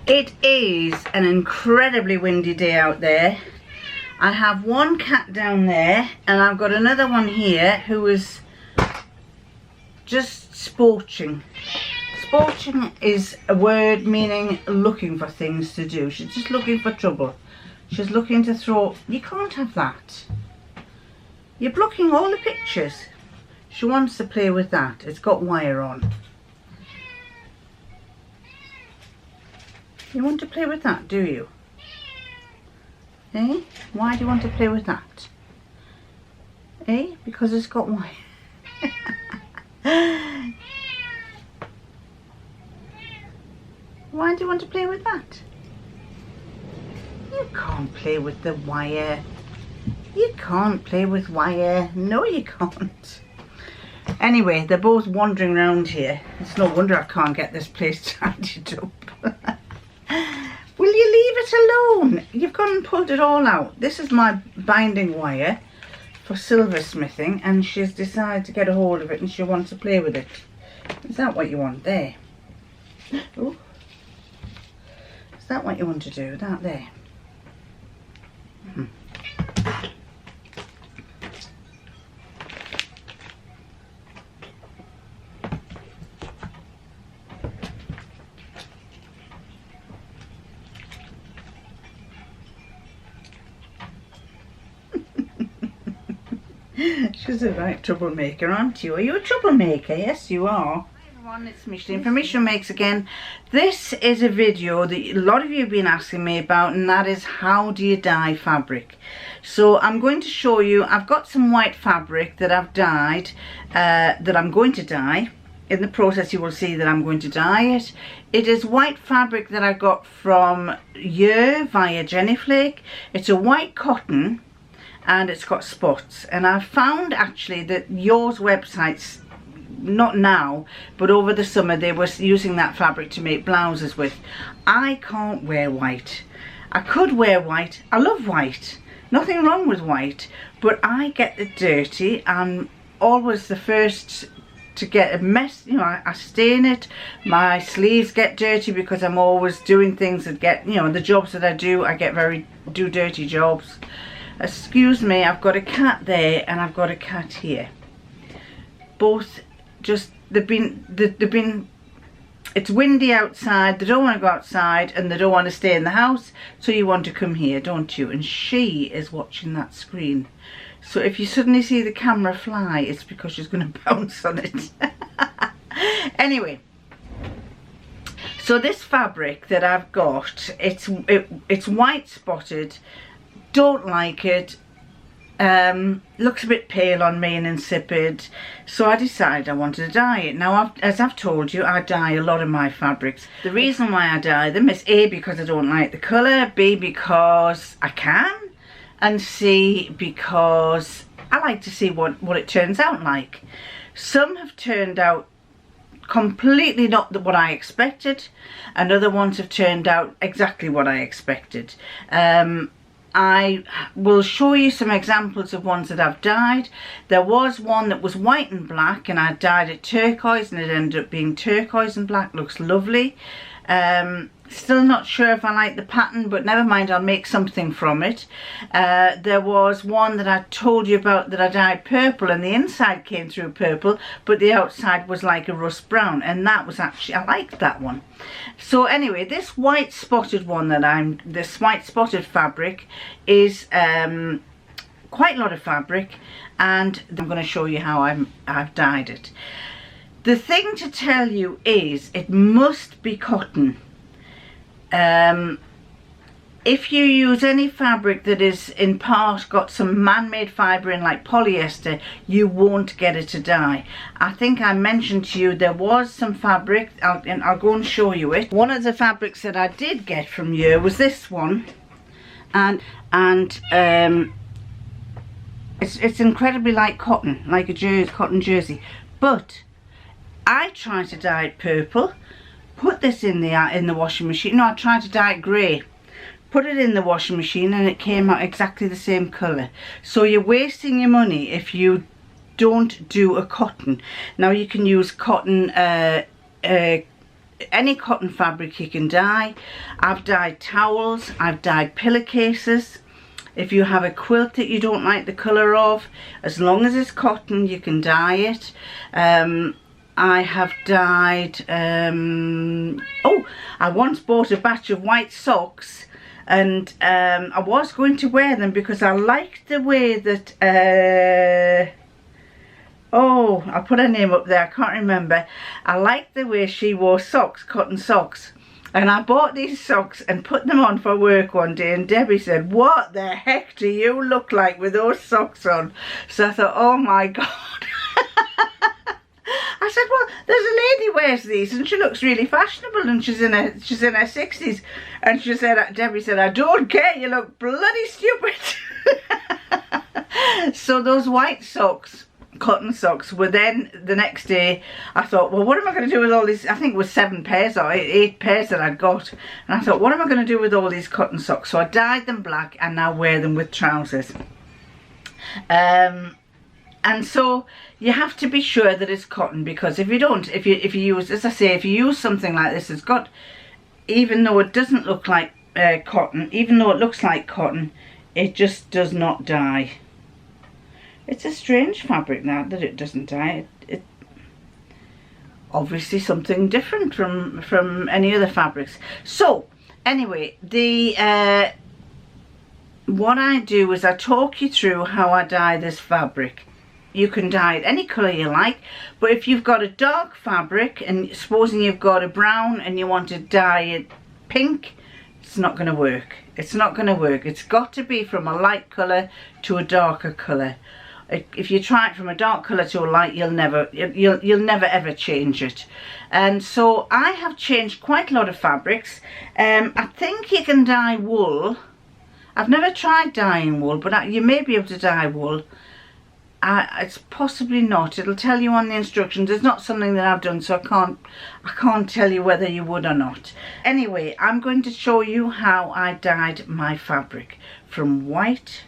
It is an incredibly windy day out there. I have one cat down there and I've got another one here who is just sporching. Sporching is a word meaning looking for things to do. She's just looking for trouble. She's looking to throw. You can't have that. You're blocking all the pictures. She wants to play with that. It's got wire on. You want to play with that, do you? Eh? Why do you want to play with that? Eh? Because it's got wire. Why do you want to play with that? You can't play with the wire. You can't play with wire. No, you can't. Anyway, they're both wandering around here. It's no wonder I can't get this place tidied up. Will you leave it alone? You've gone and pulled it all out. This is my binding wire for silversmithing, and she's decided to get a hold of it and she wants to play with it. Is that what you want there? Oh. Is that what you want to do? That there? She's a right troublemaker, aren't you? Are you a troublemaker? Yes, you are. Hi everyone, it's Micheline from Micheline Makes Again. This is a video that a lot of you have been asking me about, and that is how do you dye fabric. So I'm going to show you, I've got some white fabric that I've dyed, that I'm going to dye. In the process you will see that I'm going to dye it. It is white fabric that I got from via Jenny Flake. It's a white cotton and it's got spots, and I found actually that yours websites, not now but over the summer, they were using that fabric to make blouses with. I can't wear white. I could wear white. I love white, nothing wrong with white, but I get it dirty. I'm always the first to get a mess, you know. I stain it, my sleeves get dirty because I'm always doing things that get, you know, the jobs that I do do dirty jobs. Excuse me, I've got a cat there and I've got a cat here. Both just, they've been, it's windy outside, they don't want to go outside and they don't want to stay in the house, so you want to come here, don't you? And she is watching that screen. So if you suddenly see the camera fly, it's because she's going to bounce on it. Anyway, so this fabric that I've got, it's white spotted. Don't like it. Looks a bit pale on me and insipid, so I decided I wanted to dye it. Now, as I've told you, I dye a lot of my fabrics. The reason why I dye them is A, because I don't like the colour, B, because I can, and C, because I like to see what it turns out like. Some have turned out completely not what I expected, and other ones have turned out exactly what I expected. I will show you some examples of ones that I've dyed. There was one that was white and black and I dyed it turquoise and it ended up being turquoise and black. Looks lovely. Still not sure if I like the pattern, but never mind, I'll make something from it. There was one that I told you about that I dyed purple, and the inside came through purple but the outside was like a rust brown, and that was actually, I liked that one. So anyway, this white spotted one that this white spotted fabric is quite a lot of fabric, and I'm going to show you how I've dyed it. The thing to tell you is it must be cotton. If you use any fabric that is in part got some man-made fibre in, like polyester, you won't get it to dye. I think I mentioned to you there was some fabric, I'll go and show you it. One of the fabrics that I did get from you was this one, and it's incredibly like cotton, like a cotton jersey, but I tried to dye it purple. Put this in the washing machine. No, I tried to dye it grey. Put it in the washing machine and it came out exactly the same colour. So you're wasting your money if you don't do a cotton. Now you can use cotton any cotton fabric you can dye. I've dyed towels, I've dyed pillowcases. If you have a quilt that you don't like the colour of, as long as it's cotton, you can dye it. I have dyed, oh, I once bought a batch of white socks, and I was going to wear them because I liked the way that, oh, I'll put her name up there, I can't remember. I liked the way she wore socks, cotton socks. And I bought these socks and put them on for work one day, and Debbie said, "What the heck do you look like with those socks on?" So I thought, oh my God. I said, well, there's a lady wears these and she looks really fashionable, and she's in her 60s. And she said, Debbie said, "I don't care, you look bloody stupid." So those white socks, cotton socks, were then the next day. I thought, well, what am I going to do with all these? I think it was 7 pairs or 8 pairs that I'd got, and I thought, what am I going to do with all these cotton socks? So I dyed them black and now wear them with trousers. And so you have to be sure that it's cotton, because if you don't, if you use, as I say, if you use something like this, it's got, even though it doesn't look like cotton, even though it looks like cotton, it just does not dye. It's a strange fabric now that it doesn't dye. It obviously something different from any other fabrics. So anyway, what I do is I talk you through how I dye this fabric. You can dye it any colour you like, but if you've got a dark fabric, and supposing you've got a brown and you want to dye it pink, it's not going to work. It's not going to work. It's got to be from a light colour to a darker colour. If you try it from a dark colour to a light, you'll never ever change it. And so I have changed quite a lot of fabrics. I think you can dye wool. I've never tried dyeing wool, but you may be able to dye wool. It's possibly not. It'll tell you on the instructions. It's not something that I've done, so I can't tell you whether you would or not. Anyway, I'm going to show you how I dyed my fabric from white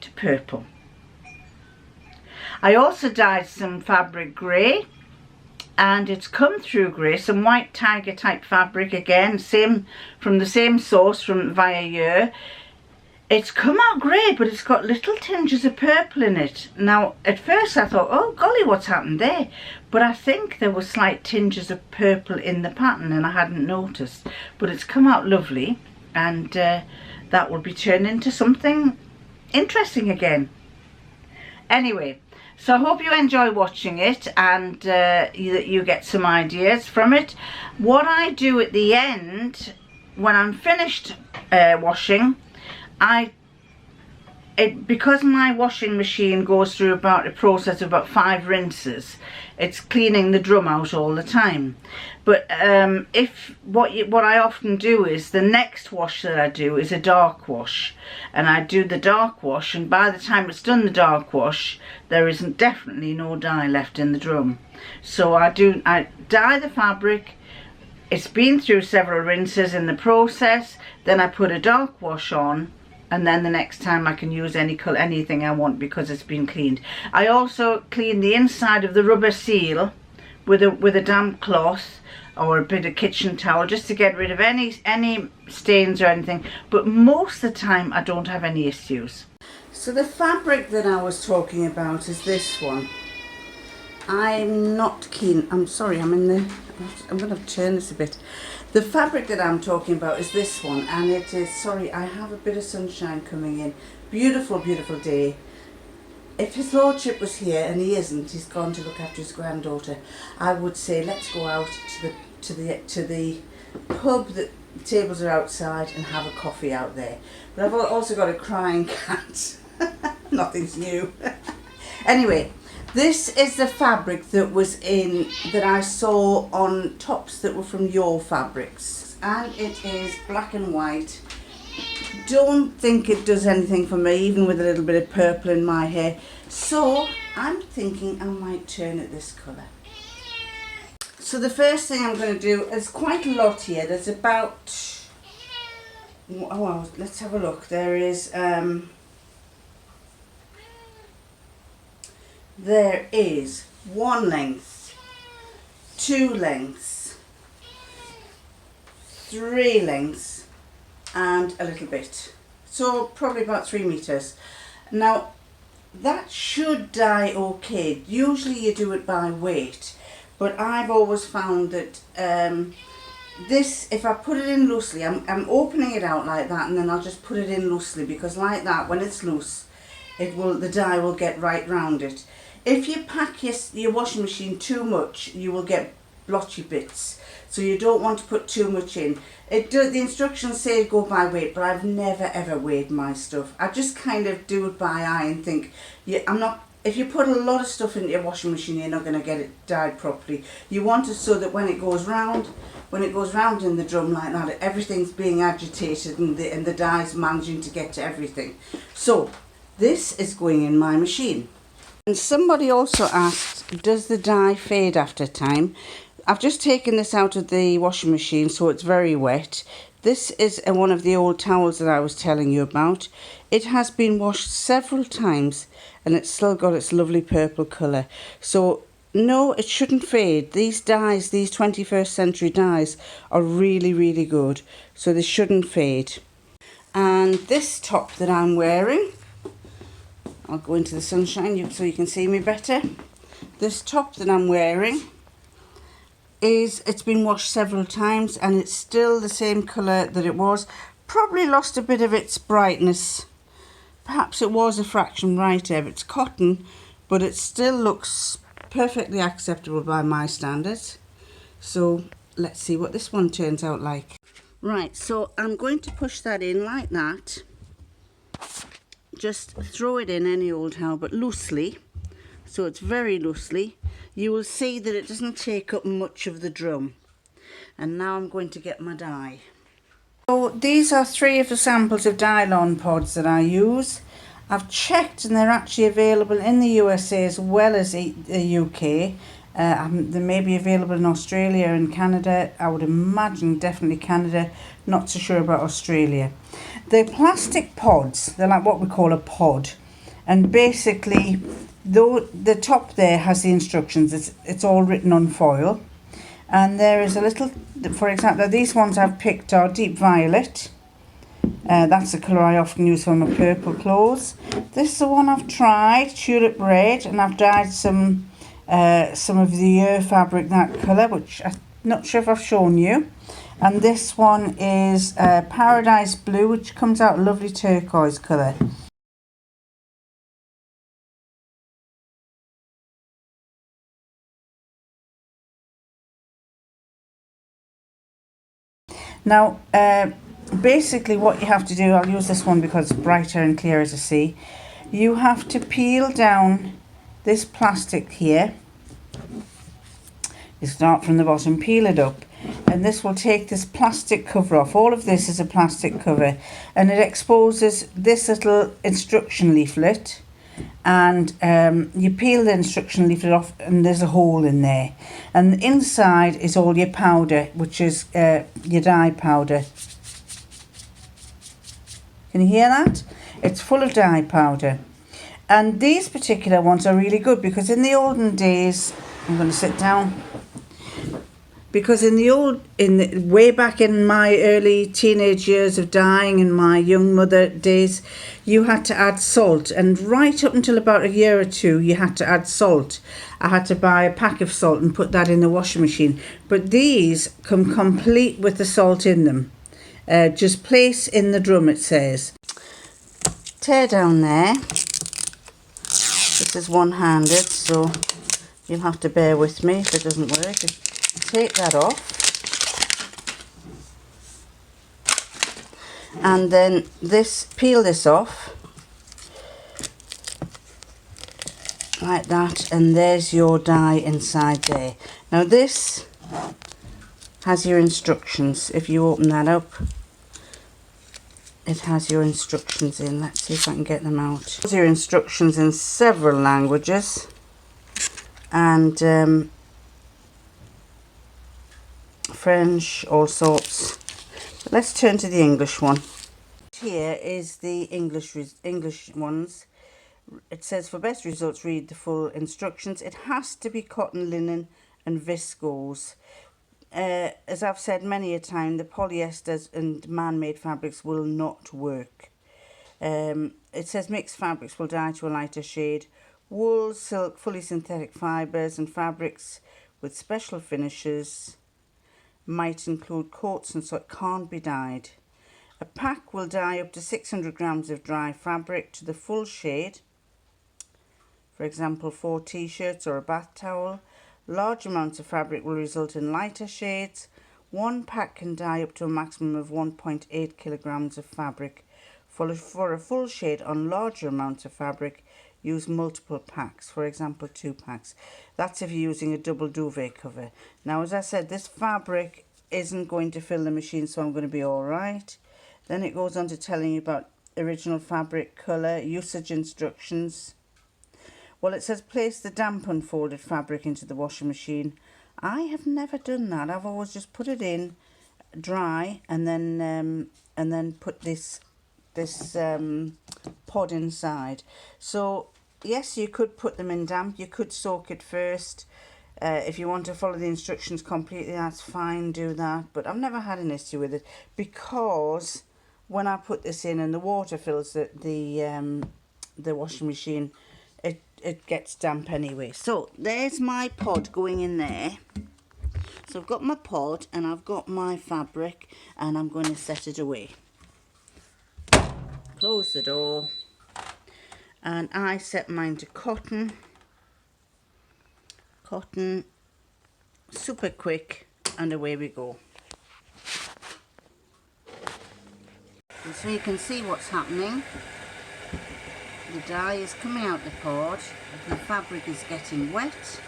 to purple. I also dyed some fabric grey, and it's come through grey, some white tiger type fabric again, from the same source, from via Year. It's come out grey, but it's got little tinges of purple in it. Now, at first I thought, oh golly, what's happened there? But I think there were slight tinges of purple in the pattern and I hadn't noticed. But it's come out lovely, and that will be turned into something interesting again. Anyway, so I hope you enjoy watching it, and you get some ideas from it. What I do at the end, when I'm finished washing, because my washing machine goes through about a process of about 5 rinses, it's cleaning the drum out all the time. But what I often do is, the next wash that I do is a dark wash, and I do the dark wash, and by the time it's done the dark wash, there isn't definitely no dye left in the drum. So I dye the fabric. It's been through several rinses in the process. Then I put a dark wash on, and then the next time I can use anything I want because it's been cleaned. I also clean the inside of the rubber seal with a damp cloth or a bit of kitchen towel, just to get rid of any stains or anything. But most of the time I don't have any issues. So the fabric that I was talking about is this one. I'm not keen. I'm sorry, I'm going to have to turn this a bit. The fabric that I'm talking about is this one, and it is, sorry, I have a bit of sunshine coming in. Beautiful, beautiful day. If his lordship was here, and he isn't, he's gone to look after his granddaughter, I would say let's go out to the pub. The tables are outside, and have a coffee out there. But I've also got a crying cat. Nothing's new. Anyway, this is the fabric that I saw on tops that were from Your Fabrics, and it is black and white. Don't think it does anything for me, even with a little bit of purple in my hair. So I'm thinking I might turn it this colour. So the first thing I'm going to do is quite a lot here. There's about, oh, let's have a look. There is one length, 2 lengths, 3 lengths and a little bit. So probably about 3 meters. Now that should dye okay. Usually you do it by weight, but I've always found that this, if I put it in loosely, I'm opening it out like that, and then I'll just put it in loosely, because like that, when it's loose, the dye will get right round it. If you pack your washing machine too much, you will get blotchy bits. So you don't want to put too much in. The instructions say go by weight, but I've never ever weighed my stuff. I just kind of do it by eye and think, yeah, if you put a lot of stuff into your washing machine, you're not going to get it dyed properly. You want it so that when it goes round in the drum like that, everything's being agitated and the dye's managing to get to everything. So this is going in my machine. And somebody also asked, does the dye fade after time? I've just taken this out of the washing machine, so it's very wet. This is one of the old towels that I was telling you about. It has been washed several times and it's still got its lovely purple colour. So no, it shouldn't fade. These dyes, these 21st century dyes, are really, really good. So they shouldn't fade. And this top that I'm wearing, I'll go into the sunshine so you can see me better. This top that I'm wearing, it's been washed several times and it's still the same colour that it was. Probably lost a bit of its brightness. Perhaps it was a fraction brighter. It's cotton, but it still looks perfectly acceptable by my standards. So let's see what this one turns out like. Right, so I'm going to push that in like that. Just throw it in any old how, but loosely. So it's very loosely. You will see that it doesn't take up much of the drum. And now I'm going to get my dye. So these are 3 of the samples of Dylon pods that I use. I've checked and they're actually available in the USA as well as the UK. They may be available in Australia and Canada. I would imagine definitely Canada. Not so sure about Australia. They're plastic pods. They're like what we call a pod. And basically, though the top there has the instructions, it's all written on foil. And there is a little, for example, these ones I've picked are deep violet. That's the colour I often use for my purple clothes. This is the one I've tried, tulip red, and I've dyed some of the fabric that colour, which I'm not sure if I've shown you. And this one is paradise blue, which comes out a lovely turquoise colour. Now, basically what you have to do, I'll use this one because it's brighter and clearer to see. You have to peel down this plastic here. You start from the bottom, peel it up, and this will take this plastic cover off. All of this is a plastic cover, and it exposes this little instruction leaflet. And you peel the instruction leaflet off and there's a hole in there, and inside is all your powder, which is your dye powder. Can you hear that? It's full of dye powder. And these particular ones are really good because in the olden days, I'm going to sit down, because way back in my early teenage years of dyeing and my young mother days, you had to add salt, and right up until about a year or 2 you had to add salt. I had to buy a pack of salt and put that in the washing machine, but these come complete with the salt in them. Just place in the drum, it says. Tear down there. This is one-handed, so you'll have to bear with me if it doesn't work. Take that off, and then peel this off like that, and there's your dye inside there. Now this has your instructions. If you open that up, it has your instructions in. Let's see if I can get them out. There's your instructions in several languages, and French, all sorts. But let's turn to the English one. Here is the English ones. It says for best results read the full instructions. It has to be cotton, linen and viscose. as I've said many a time, the polyesters and man-made fabrics will not work. It says mixed fabrics will dye to a lighter shade. Wool, silk, fully synthetic fibres and fabrics with special finishes might include coats and so it can't be dyed. A pack will dye up to 600 grams of dry fabric to the full shade. For example, 4 t-shirts or a bath towel. Large amounts of fabric will result in lighter shades. One pack can dye up to a maximum of 1.8 kilograms of fabric. For a full shade on larger amounts of fabric, use multiple packs, for example 2 packs. That's if you're using a double duvet cover. Now, as I said, this fabric isn't going to fill the machine, so I'm going to be alright. Then it goes on to telling you about original fabric, colour, usage instructions. Well, it says place the damp unfolded fabric into the washing machine. I have never done that. I've always just put it in dry and then put this pod inside. So yes, you could put them in damp. You could soak it first. If you want to follow the instructions completely, that's fine, do that. But I've never had an issue with it because when I put this in and the water fills the washing machine, it gets damp anyway. So there's my pod going in there. So I've got my pod and I've got my fabric and I'm going to set it away. Close the door, and I set mine to cotton, super quick, and away we go. And so you can see what's happening. The dye is coming out the pod, the fabric is getting wet,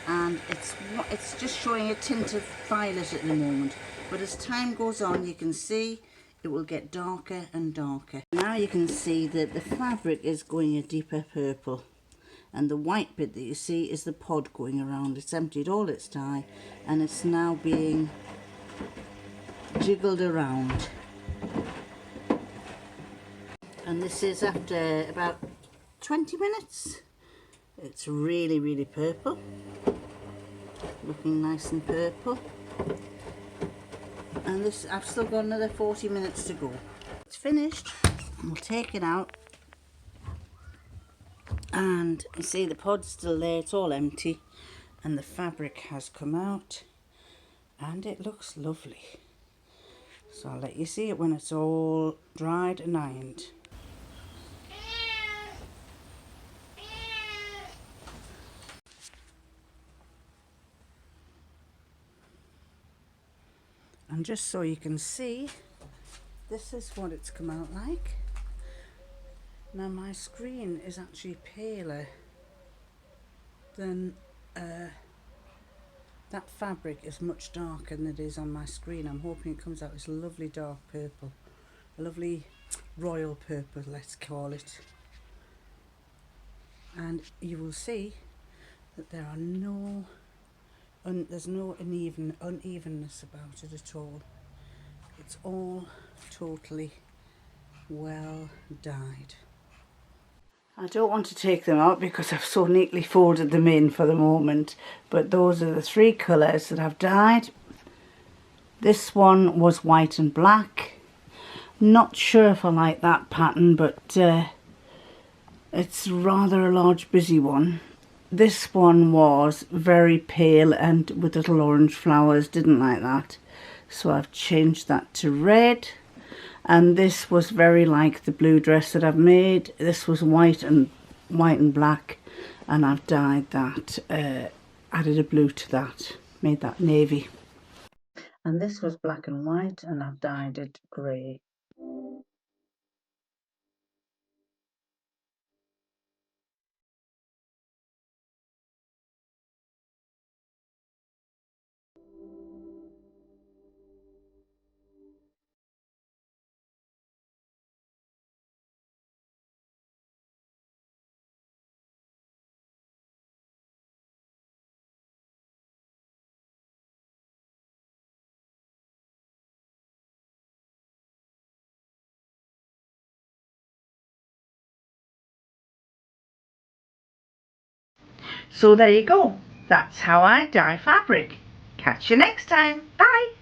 and it's just showing a tint of violet at the moment. But as time goes on, you can see it will get darker and darker. Now you can see that the fabric is going a deeper purple, and the white bit that you see is the pod going around. It's emptied all its dye and it's now being jiggled around. And this is after about 20 minutes. It's really, really purple, looking nice and purple. And this, I've still got another 40 minutes to go. It's finished. We'll take it out. And you see the pod's still there, it's all empty. And the fabric has come out. And it looks lovely. So I'll let you see it when it's all dried and ironed. And just so you can see, this is what it's come out like. Now my screen is actually paler than that fabric is much darker than it is on my screen. I'm hoping it comes out this lovely dark purple, a lovely royal purple, let's call it. And you will see that there are there's no unevenness about it at all. It's all totally well dyed. I don't want to take them out because I've so neatly folded them in for the moment, but those are the 3 colours that I've dyed. This one was white and black. Not sure if I like that pattern, but it's rather a large busy one. This one was very pale and with little orange flowers, didn't like that. So I've changed that to red. And this was very like the blue dress that I've made. This was white and black, and I've dyed that, added a blue to that, made that navy. And this was black and white, and I've dyed it grey. So there you go. That's how I dye fabric. catch you next time. Bye.